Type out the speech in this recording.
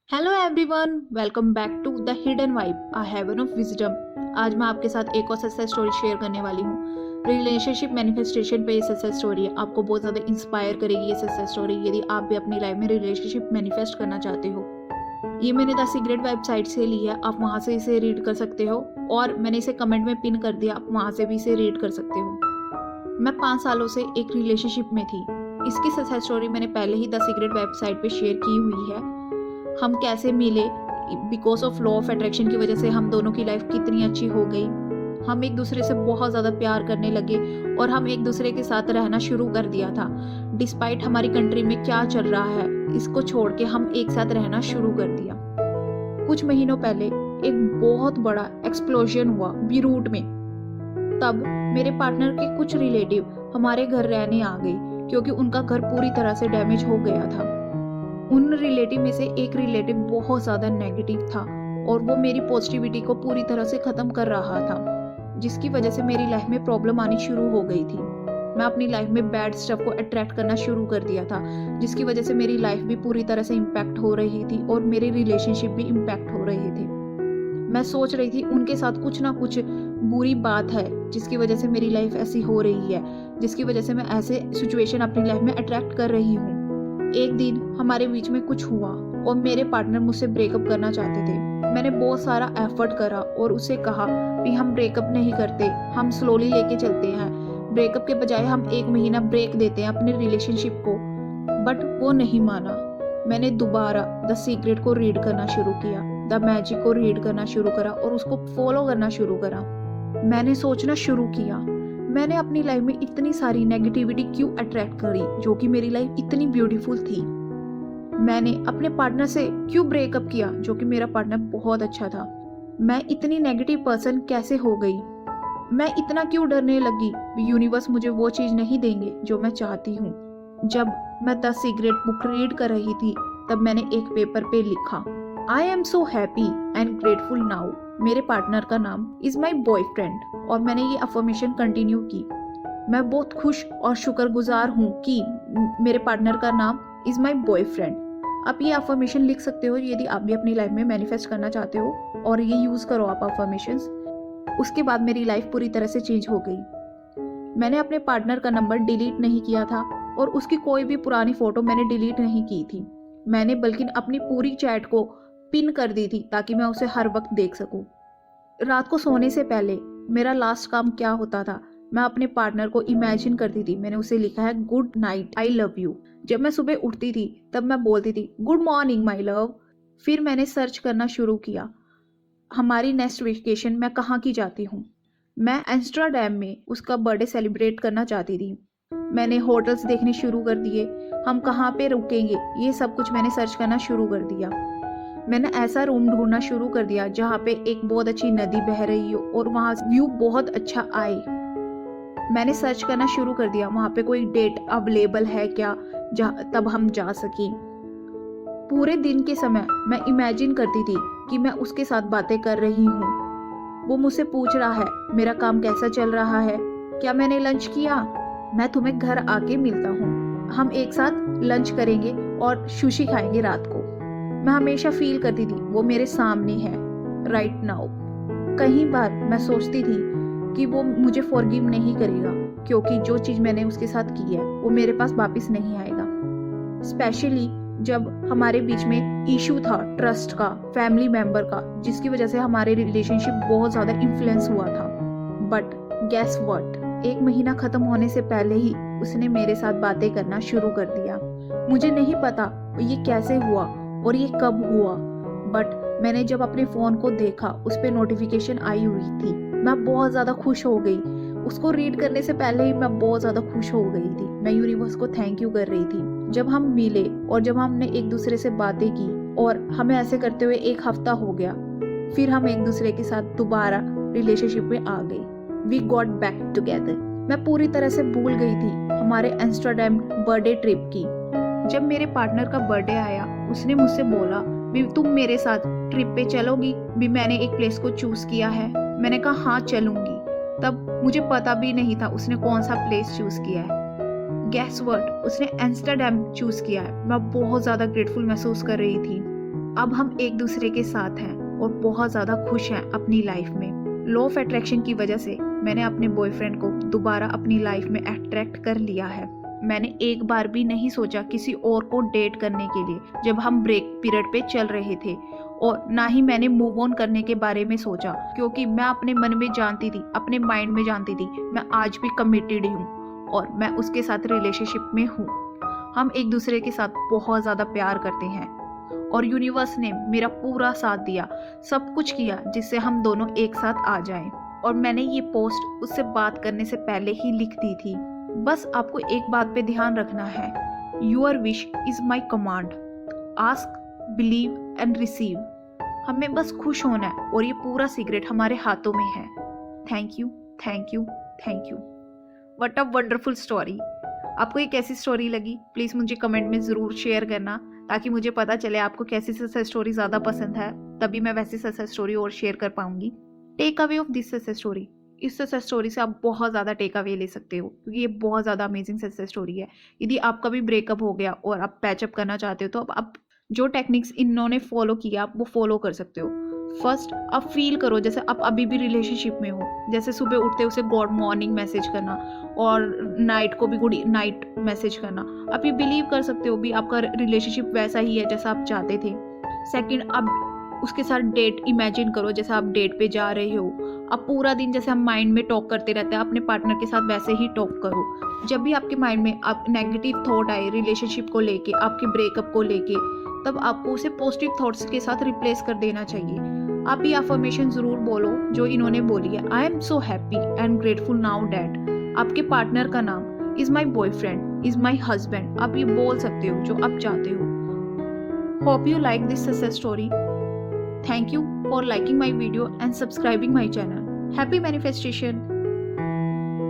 Hello everyone, welcome back to the hidden vibe, a haven of wisdom. आज मैं आपके साथ एक और सक्सेस स्टोरी शेयर करने वाली हूँ। रिलेशनशिप मैनिफेस्टेशन पे ये सक्सेस स्टोरी है। आपको बहुत ज़्यादा इंस्पायर करेगी ये सक्सेस स्टोरी, यदि आप भी अपनी लाइफ में रिलेशनशिप मैनिफेस्ट करना चाहते हो। ये मैंने द सीक्रेट वेबसाइट से ली है, आप वहाँ से इसे रीड कर सकते हो और मैंने इसे कमेंट में पिन कर दिया, आप वहाँ से भी इसे रीड कर सकते हो। मैं 5 सालों से एक रिलेशनशिप में थी। इसकी सक्सेस स्टोरी मैंने पहले ही द सीक्रेट वेबसाइट पे शेयर की हुई है। हम कैसे मिले, because of law of attraction की वजह से हम दोनों की लाइफ कितनी अच्छी हो गई। हम एक दूसरे से बहुत ज़्यादा प्यार करने लगे और हम एक दूसरे के साथ रहना शुरू कर दिया था। डिस्पाइट हमारी कंट्री में क्या चल रहा है, इसको छोड़ के हम एक साथ रहना शुरू कर दिया। कुछ महीनों पहले एक बहुत बड़ा एक्सप्लोजन हुआ बीरूट में। तब मेरे पार्टनर के कुछ रिलेटिव हमारे घर रहने आ गए क्योंकि उनका घर पूरी तरह से डैमेज हो गया था। उन रिलेटिव में से एक रिलेटिव बहुत ज़्यादा नेगेटिव था और वो मेरी पॉजिटिविटी को पूरी तरह से ख़त्म कर रहा था, जिसकी वजह से मेरी लाइफ में प्रॉब्लम आनी शुरू हो गई थी। मैं अपनी लाइफ में बैड स्टफ को अट्रैक्ट करना शुरू कर दिया था, जिसकी वजह से मेरी लाइफ भी पूरी तरह से इम्पैक्ट हो रही थी और मेरे रिलेशनशिप भी इम्पैक्ट हो रहे थे। मैं सोच रही थी उनके साथ कुछ ना कुछ बुरी बात है जिसकी वजह से मेरी लाइफ ऐसी हो रही है, जिसकी वजह से मैं ऐसे सिचुएशन अपनी लाइफ में अट्रैक्ट कर रही हूँ। एक दिन हमारे बीच में कुछ हुआ और मेरे पार्टनर मुझसे ब्रेकअप करना चाहते थे। मैंने बहुत सारा एफर्ट करा और उसे कहा कि हम ब्रेकअप नहीं करते, हम स्लोली लेके चलते हैं। ब्रेकअप के बजाय हम 1 महीना ब्रेक देते हैं अपने रिलेशनशिप को, बट वो नहीं माना। मैंने दोबारा द सीक्रेट को रीड करना शुरू किया, द मैजिक को रीड करना शुरू करा और उसको फॉलो करना शुरू करा। मैंने सोचना शुरू किया, मैंने अपनी लाइफ में इतनी सारी नेगेटिविटी क्यों अट्रैक्ट करी जो कि मेरी लाइफ इतनी ब्यूटीफुल थी। मैंने अपने पार्टनर से क्यों ब्रेकअप किया जो कि मेरा पार्टनर बहुत अच्छा था। मैं इतनी नेगेटिव पर्सन कैसे हो गई। मैं इतना क्यों डरने लगी, यूनिवर्स मुझे वो चीज़ नहीं देंगे जो मैं चाहती हूँ। जब मैं द सीक्रेट बुक रीड कर रही थी तब मैंने एक पेपर पे लिखा, I am so happy and grateful now. मेरे पार्टनर का नाम इज माई बॉयफ्रेंड और मैंने ये अफर्मेशन कंटिन्यू की। मैं बहुत खुश और शुक्रगुजार हूँ कि मेरे पार्टनर का नाम इज माई बॉयफ्रेंड। आप ये अफर्मेशन लिख सकते हो यदि आप भी अपनी लाइफ में मैनिफेस्ट करना चाहते हो और ये यूज करो आप अफर्मेशंस। उसके बाद मेरी लाइफ पूरी तरह से चेंज हो गई। मैंने अपने पार्टनर का नंबर डिलीट नहीं किया था और उसकी कोई भी पुरानी फोटो मैंने डिलीट नहीं की थी। मैंने बल्कि अपनी पूरी चैट को पिन कर दी थी ताकि मैं उसे हर वक्त देख सकूं। रात को सोने से पहले मेरा लास्ट काम क्या होता था, मैं अपने पार्टनर को इमेजिन करती थी। मैंने उसे लिखा है good night, I love you. जब मैं सुबह उठती थी तब मैं बोलती थी गुड मॉर्निंग माई लव। फिर मैंने सर्च करना शुरू किया, हमारी नेक्स्ट वेकेशन मैं कहाँ की जाती हूँ। मैं एम्स्टर्डम में उसका बर्थडे सेलिब्रेट करना चाहती थी। मैंने होटल्स देखने शुरू कर दिए, हम कहाँ पे रुकेंगे ये सब कुछ मैंने सर्च करना शुरू कर दिया। मैंने ऐसा रूम ढूंढना शुरू कर दिया जहाँ पे एक बहुत अच्छी नदी बह रही हो और वहाँ व्यू बहुत अच्छा आए। मैंने सर्च करना शुरू कर दिया वहाँ पे कोई डेट अवेलेबल है क्या तब हम जा सकें। पूरे दिन के समय मैं इमेजिन करती थी कि मैं उसके साथ बातें कर रही हूँ। वो मुझसे पूछ रहा है मेरा काम कैसा चल रहा है, क्या मैंने लंच किया, मैं तुम्हें घर आके मिलता हूँ, हम एक साथ लंच करेंगे और सुशी खाएंगे रात को। मैं हमेशा फील करती थी वो मेरे सामने है राइट नाउ। कई बार मैं सोचती थी कि वो मुझे फॉरगिव नहीं करेगा क्योंकि जो चीज़ मैंने उसके साथ की है वो मेरे पास वापस नहीं आएगा। स्पेशली जब हमारे बीच में इशू था ट्रस्ट का, फैमिली मेंबर का, जिसकी वजह से हमारे रिलेशनशिप बहुत ज़्यादा इन्फ्लुएंस हुआ था। बट गेस व्हाट, 1 महीना खत्म होने से पहले ही उसने मेरे साथ बातें करना शुरू कर दिया। मुझे नहीं पता ये कैसे हुआ और ये कब हुआ, बट मैंने जब अपने फ़ोन को देखा उस पर नोटिफिकेशन आई हुई थी, मैं बहुत ज़्यादा खुश हो गई। उसको रीड करने से पहले ही मैं बहुत ज़्यादा खुश हो गई थी। मैं यूनिवर्स को थैंक यू कर रही थी। जब हम मिले और जब हमने एक दूसरे से बातें की और हमें ऐसे करते हुए 1 हफ्ता हो गया, फिर हम एक दूसरे के साथ दोबारा रिलेशनशिप में आ गई। We got back together. मैं पूरी तरह से भूल गई थी हमारे एम्स्टर्डम बर्थडे ट्रिप की। जब मेरे पार्टनर का बर्थडे आया उसने मुझसे बोला भी तुम मेरे साथ ट्रिप पे चलोगी भी, मैंने एक प्लेस को चूज किया है। मैंने कहा हाँ चलूंगी। तब मुझे पता भी नहीं था उसने कौन सा प्लेस चूज किया है। गेस व्हाट, उसने एम्स्टर्डम चूज किया है। मैं बहुत ज्यादा ग्रेटफुल महसूस कर रही थी। अब हम एक दूसरे के साथ हैं और बहुत ज़्यादा खुश हैं अपनी लाइफ में। लॉ ऑफ अट्रैक्शन की वजह से मैंने अपने बॉयफ्रेंड को दोबारा अपनी लाइफ में अट्रैक्ट कर लिया है। मैंने एक बार भी नहीं सोचा किसी और को डेट करने के लिए जब हम ब्रेक पीरियड पे चल रहे थे, और ना ही मैंने मूव ऑन करने के बारे में सोचा, क्योंकि मैं अपने मन में जानती थी, अपने माइंड में जानती थी मैं आज भी कमिटेड हूँ और मैं उसके साथ रिलेशनशिप में हूँ। हम एक दूसरे के साथ बहुत ज़्यादा प्यार करते हैं और यूनिवर्स ने मेरा पूरा साथ दिया, सब कुछ किया जिससे हम दोनों एक साथ आ जाएं। और मैंने ये पोस्ट उससे बात करने से पहले ही लिख दी थी। बस आपको एक बात पे ध्यान रखना है, your wish is my command, ask, believe and receive. हमें बस खुश होना है और ये पूरा सीक्रेट हमारे हाथों में है। Thank you, thank you, thank you. What a wonderful story. आपको ये कैसी स्टोरी लगी प्लीज़ मुझे कमेंट में ज़रूर शेयर करना, ताकि मुझे पता चले आपको कैसी सक्सेस स्टोरी ज़्यादा पसंद है, तभी मैं वैसी सक्सेस स्टोरी और शेयर कर पाऊंगी। Take away of this success story, इस सक्सेस स्टोरी से आप बहुत ज़्यादा टेक अवे ले सकते हो, क्योंकि ये बहुत ज़्यादा अमेजिंग सक्सेस स्टोरी है। यदि आपका भी ब्रेकअप हो गया और आप पैचअप करना चाहते हो, तो अब आप जो टेक्निक्स इन्होंने फॉलो किया आप वो फॉलो कर सकते हो। फर्स्ट, आप फील करो जैसे आप अभी भी रिलेशनशिप में हो। जैसे सुबह उठते उसे गुड मॉर्निंग मैसेज करना और नाइट को भी गुड नाइट मैसेज करना। आप ये बिलीव कर सकते हो भी आपका रिलेशनशिप वैसा ही है जैसा आप चाहते थे। सेकंड, आप उसके साथ डेट इमेजिन करो, जैसे आप डेट पे जा रहे हो। आप पूरा दिन जैसे हम माइंड में टॉक करते रहते हैं अपने पार्टनर के साथ, वैसे ही टॉक करो। जब भी आपके माइंड में आप नेगेटिव थॉट आए रिलेशनशिप को लेके, आपके ब्रेकअप को लेके, तब आपको उसे पॉजिटिव थॉट्स के साथ रिप्लेस कर देना चाहिए। आप ये अफर्मेशन जरूर बोलो जो इन्होंने बोली है। I am so happy and grateful now that. आपके पार्टनर का नाम is my boyfriend, is my husband, आप ये बोल सकते हो जो आप चाहते हो। Hope you like this success story. Thank you for liking my video and subscribing my channel. Happy manifestation!